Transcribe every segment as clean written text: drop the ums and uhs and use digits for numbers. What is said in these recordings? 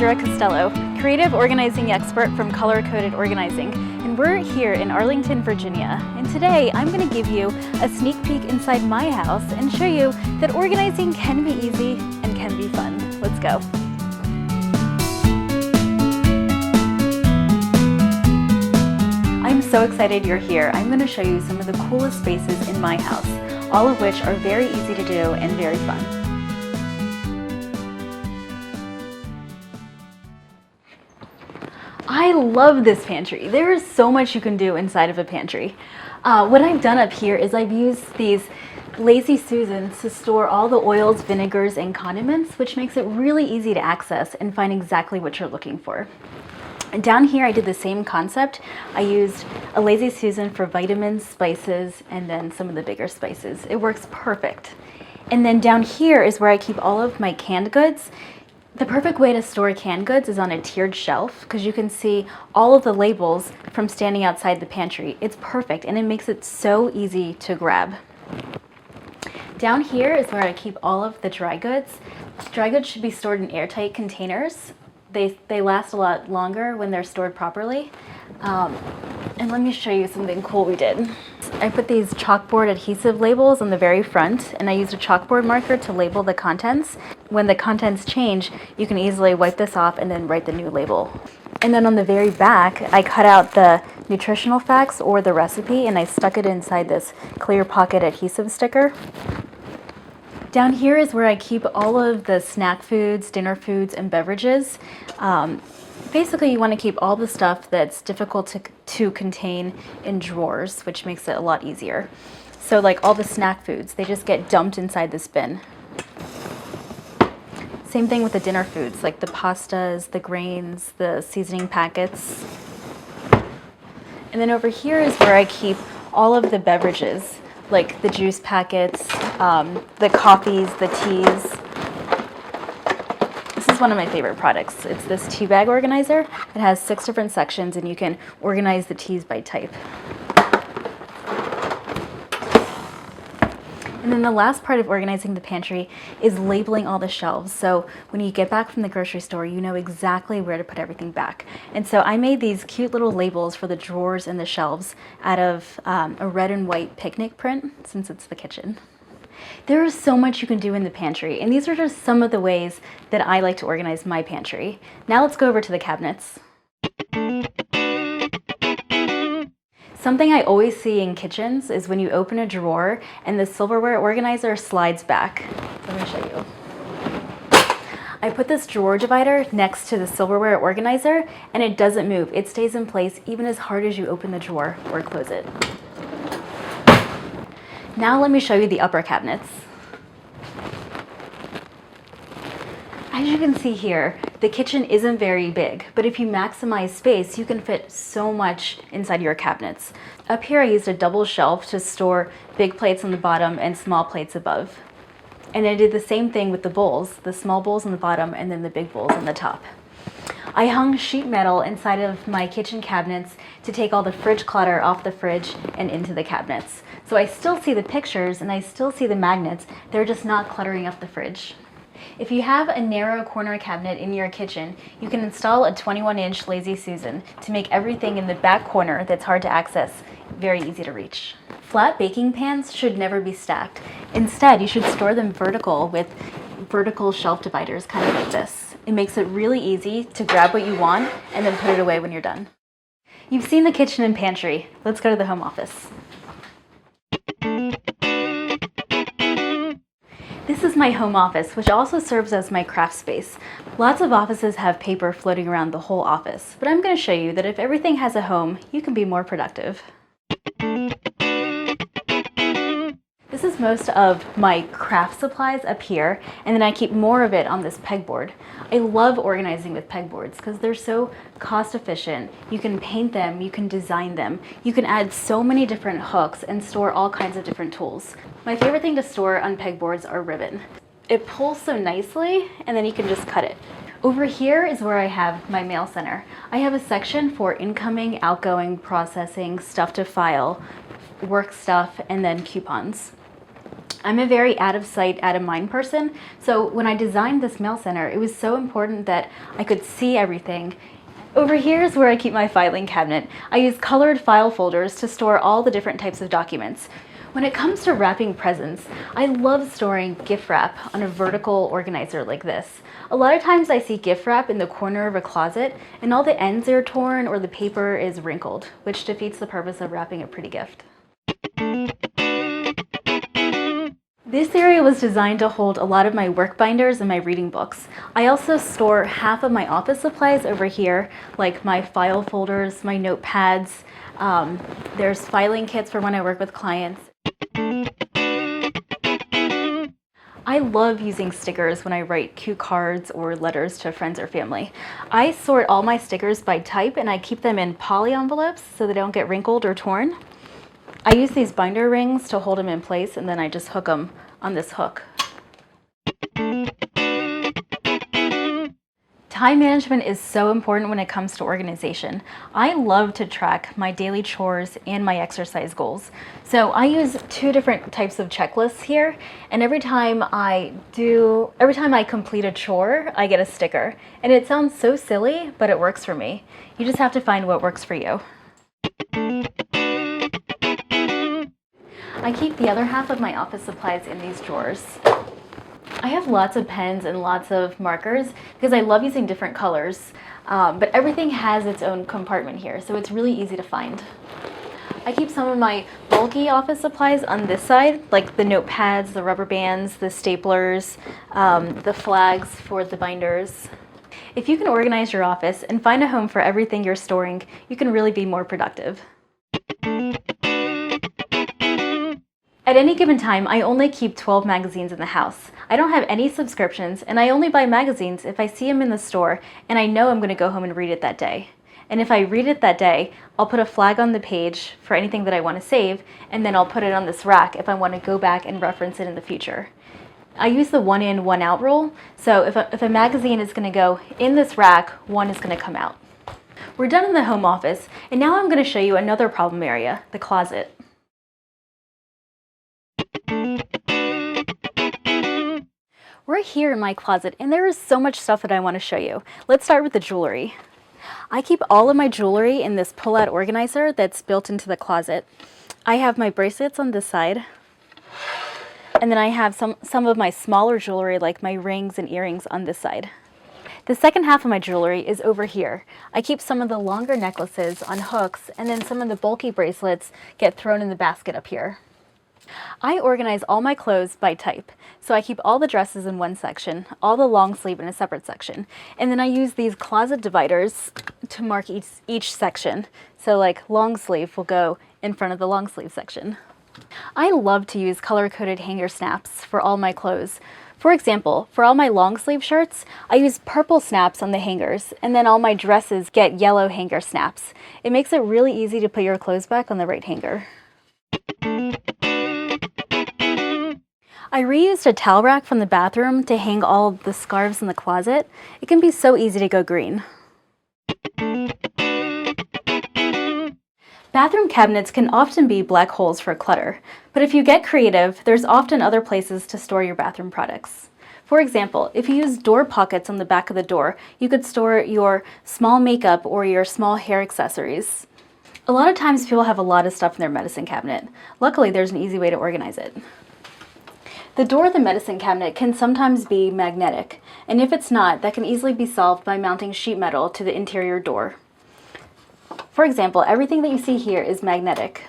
Alejandra Costello, creative organizing expert from Color Coded Organizing, and we're here in Arlington, Virginia. And today I'm going to give you a sneak peek inside my house and show you that organizing can be easy and can be fun. Let's go. I'm so excited you're here. I'm going to show you some of the coolest spaces in my house, all of which are very easy to do and very fun. I love this pantry. There is so much you can do inside of a pantry. What I've done up here is I've used these Lazy Susans to store all the oils, vinegars, and condiments, which makes it really easy to access and find exactly what you're looking for. And down here I did the same concept. I used a Lazy Susan for vitamins, spices, and then some of the bigger spices. It works perfect. And then down here is where I keep all of my canned goods. The perfect way to store canned goods is on a tiered shelf because you can see all of the labels from standing outside the pantry. It's perfect and it makes it so easy to grab. Down here is where I keep all of the dry goods. Dry goods should be stored in airtight containers. They last a lot longer when they're stored properly. And let me show you something cool we did. I put these chalkboard adhesive labels on the very front, and I used a chalkboard marker to label the contents. When the contents change, you can easily wipe this off and then write the new label. And then on the very back, I cut out the nutritional facts or the recipe, and I stuck it inside this clear pocket adhesive sticker. Down here is where I keep all of the snack foods, dinner foods, and beverages. Basically, you want to keep all the stuff that's difficult to contain in drawers, which makes it a lot easier. So like all the snack foods, they just get dumped inside this bin. Same thing with the dinner foods, like the pastas, the grains, the seasoning packets. And then over here is where I keep all of the beverages, like the juice packets, the coffees, the teas. This is one of my favorite products. It's this tea bag organizer. It has 6 different sections and you can organize the teas by type. And then the last part of organizing the pantry is labeling all the shelves. So when you get back from the grocery store, you know exactly where to put everything back. And so I made these cute little labels for the drawers and the shelves out of a red and white picnic print, since it's the kitchen. There is so much you can do in the pantry, and these are just some of the ways that I like to organize my pantry. Now let's go over to the cabinets. Something I always see in kitchens is when you open a drawer and the silverware organizer slides back. Let me show you. I put this drawer divider next to the silverware organizer and it doesn't move. It stays in place even as hard as you open the drawer or close it. Now let me show you the upper cabinets. As you can see here, the kitchen isn't very big, but if you maximize space, you can fit so much inside your cabinets. Up here I used a double shelf to store big plates on the bottom and small plates above. And I did the same thing with the bowls, the small bowls on the bottom and then the big bowls on the top. I hung sheet metal inside of my kitchen cabinets to take all the fridge clutter off the fridge and into the cabinets. So I still see the pictures and I still see the magnets, they're just not cluttering up the fridge. If you have a narrow corner cabinet in your kitchen, you can install a 21-inch Lazy Susan to make everything in the back corner that's hard to access very easy to reach. Flat baking pans should never be stacked. Instead, you should store them vertical with vertical shelf dividers, kind of like this. It makes it really easy to grab what you want and then put it away when you're done. You've seen the kitchen and pantry. Let's go to the home office. This is my home office, which also serves as my craft space. Lots of offices have paper floating around the whole office, but I'm going to show you that if everything has a home, you can be more productive. This is most of my craft supplies up here, and then I keep more of it on this pegboard. I love organizing with pegboards because they're so cost efficient. You can paint them, you can design them, you can add so many different hooks and store all kinds of different tools. My favorite thing to store on pegboards are ribbon. It pulls so nicely and then you can just cut it. Over here is where I have my mail center. I have a section for incoming, outgoing, processing, stuff to file, work stuff, and then coupons. I'm a very out of sight, out of mind person. So when I designed this mail center, it was so important that I could see everything. Over here is where I keep my filing cabinet. I use colored file folders to store all the different types of documents. When it comes to wrapping presents, I love storing gift wrap on a vertical organizer like this. A lot of times I see gift wrap in the corner of a closet and all the ends are torn or the paper is wrinkled, which defeats the purpose of wrapping a pretty gift. This area was designed to hold a lot of my work binders and my reading books. I also store half of my office supplies over here, like my file folders, my notepads. There's filing kits for when I work with clients. I love using stickers when I write cute cards or letters to friends or family. I sort all my stickers by type and I keep them in poly envelopes so they don't get wrinkled or torn. I use these binder rings to hold them in place and then I just hook them on this hook. Time management is so important when it comes to organization. I love to track my daily chores and my exercise goals. So I use two different types of checklists here, and every time I complete a chore, I get a sticker. And it sounds so silly, but it works for me. You just have to find what works for you. I keep the other half of my office supplies in these drawers. I have lots of pens and lots of markers because I love using different colors, but everything has its own compartment here, so it's really easy to find. I keep some of my bulky office supplies on this side, like the notepads, the rubber bands, the staplers, the flags for the binders. If you can organize your office and find a home for everything you're storing, you can really be more productive. At any given time, I only keep 12 magazines in the house. I don't have any subscriptions, and I only buy magazines if I see them in the store and I know I'm going to go home and read it that day. And if I read it that day, I'll put a flag on the page for anything that I want to save, and then I'll put it on this rack if I want to go back and reference it in the future. I use the one in, one out rule, so if a magazine is going to go in this rack, one is going to come out. We're done in the home office, and now I'm going to show you another problem area, the closet. We're here in my closet and there is so much stuff that I want to show you. Let's start with the jewelry. I keep all of my jewelry in this pull-out organizer that's built into the closet. I have my bracelets on this side, and then I have some of my smaller jewelry like my rings and earrings on this side. The second half of my jewelry is over here. I keep some of the longer necklaces on hooks, and then some of the bulky bracelets get thrown in the basket up here. I organize all my clothes by type, so I keep all the dresses in one section, all the long sleeve in a separate section, and then I use these closet dividers to mark each section. So like long sleeve will go in front of the long sleeve section. I love to use color-coded hanger snaps for all my clothes. For example, for all my long sleeve shirts, I use purple snaps on the hangers, and then all my dresses get yellow hanger snaps. It makes it really easy to put your clothes back on the right hanger. I reused a towel rack from the bathroom to hang all the scarves in the closet. It can be so easy to go green. Bathroom cabinets can often be black holes for clutter, but if you get creative, there's often other places to store your bathroom products. For example, if you use door pockets on the back of the door, you could store your small makeup or your small hair accessories. A lot of times people have a lot of stuff in their medicine cabinet. Luckily, there's an easy way to organize it. The door of the medicine cabinet can sometimes be magnetic, and if it's not, that can easily be solved by mounting sheet metal to the interior door. For example, everything that you see here is magnetic.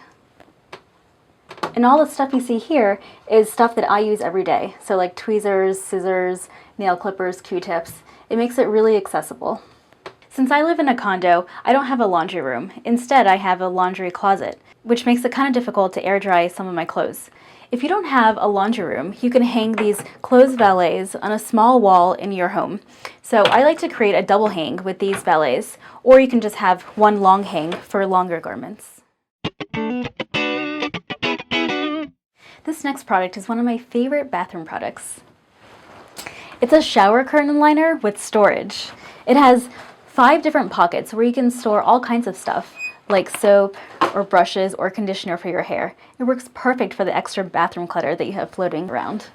And all the stuff you see here is stuff that I use every day. So like tweezers, scissors, nail clippers, Q-tips. It makes it really accessible. Since I live in a condo, I don't have a laundry room. Instead, I have a laundry closet, which makes it kind of difficult to air dry some of my clothes. If you don't have a laundry room, you can hang these clothes valets on a small wall in your home. So I like to create a double hang with these valets, or you can just have one long hang for longer garments. This next product is one of my favorite bathroom products. It's a shower curtain liner with storage. It has 5 different pockets where you can store all kinds of stuff, like soap, or brushes or conditioner for your hair. It works perfect for the extra bathroom clutter that you have floating around.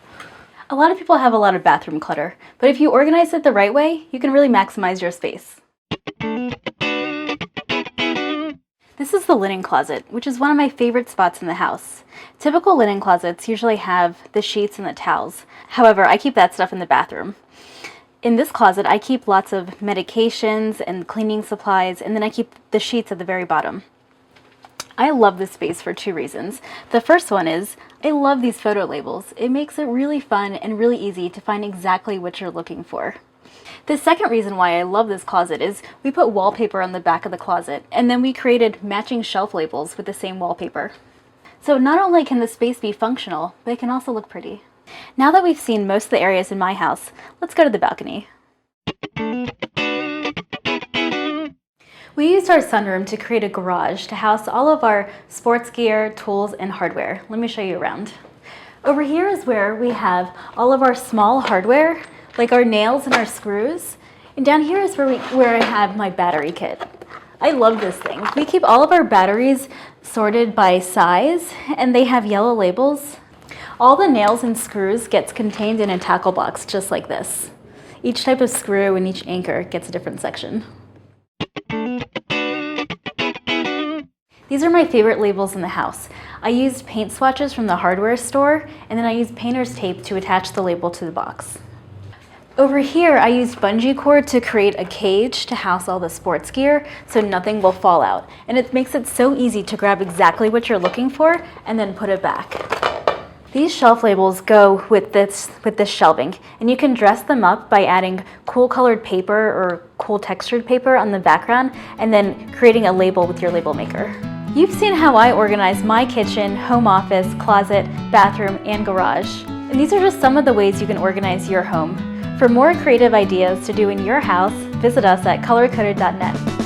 A lot of people have a lot of bathroom clutter, but if you organize it the right way, you can really maximize your space. This is the linen closet, which is one of my favorite spots in the house. Typical linen closets usually have the sheets and the towels. However, I keep that stuff in the bathroom. In this closet, I keep lots of medications and cleaning supplies, and then I keep the sheets at the very bottom. I love this space for 2 reasons. The first one is, I love these photo labels. It makes it really fun and really easy to find exactly what you're looking for. The second reason why I love this closet is we put wallpaper on the back of the closet, and then we created matching shelf labels with the same wallpaper. So not only can the space be functional, but it can also look pretty. Now that we've seen most of the areas in my house, let's go to the balcony. We used our sunroom to create a garage to house all of our sports gear, tools, and hardware. Let me show you around. Over here is where we have all of our small hardware, like our nails and our screws. And down here is where I have my battery kit. I love this thing. We keep all of our batteries sorted by size, and they have yellow labels. All the nails and screws gets contained in a tackle box just like this. Each type of screw and each anchor gets a different section. These are my favorite labels in the house. I used paint swatches from the hardware store, and then I used painter's tape to attach the label to the box. Over here, I used bungee cord to create a cage to house all the sports gear so nothing will fall out. And it makes it so easy to grab exactly what you're looking for and then put it back. These shelf labels go with this shelving, and you can dress them up by adding cool colored paper or cool textured paper on the background and then creating a label with your label maker. You've seen how I organize my kitchen, home office, closet, bathroom, and garage. And these are just some of the ways you can organize your home. For more creative ideas to do in your house, visit us at colorcoded.net.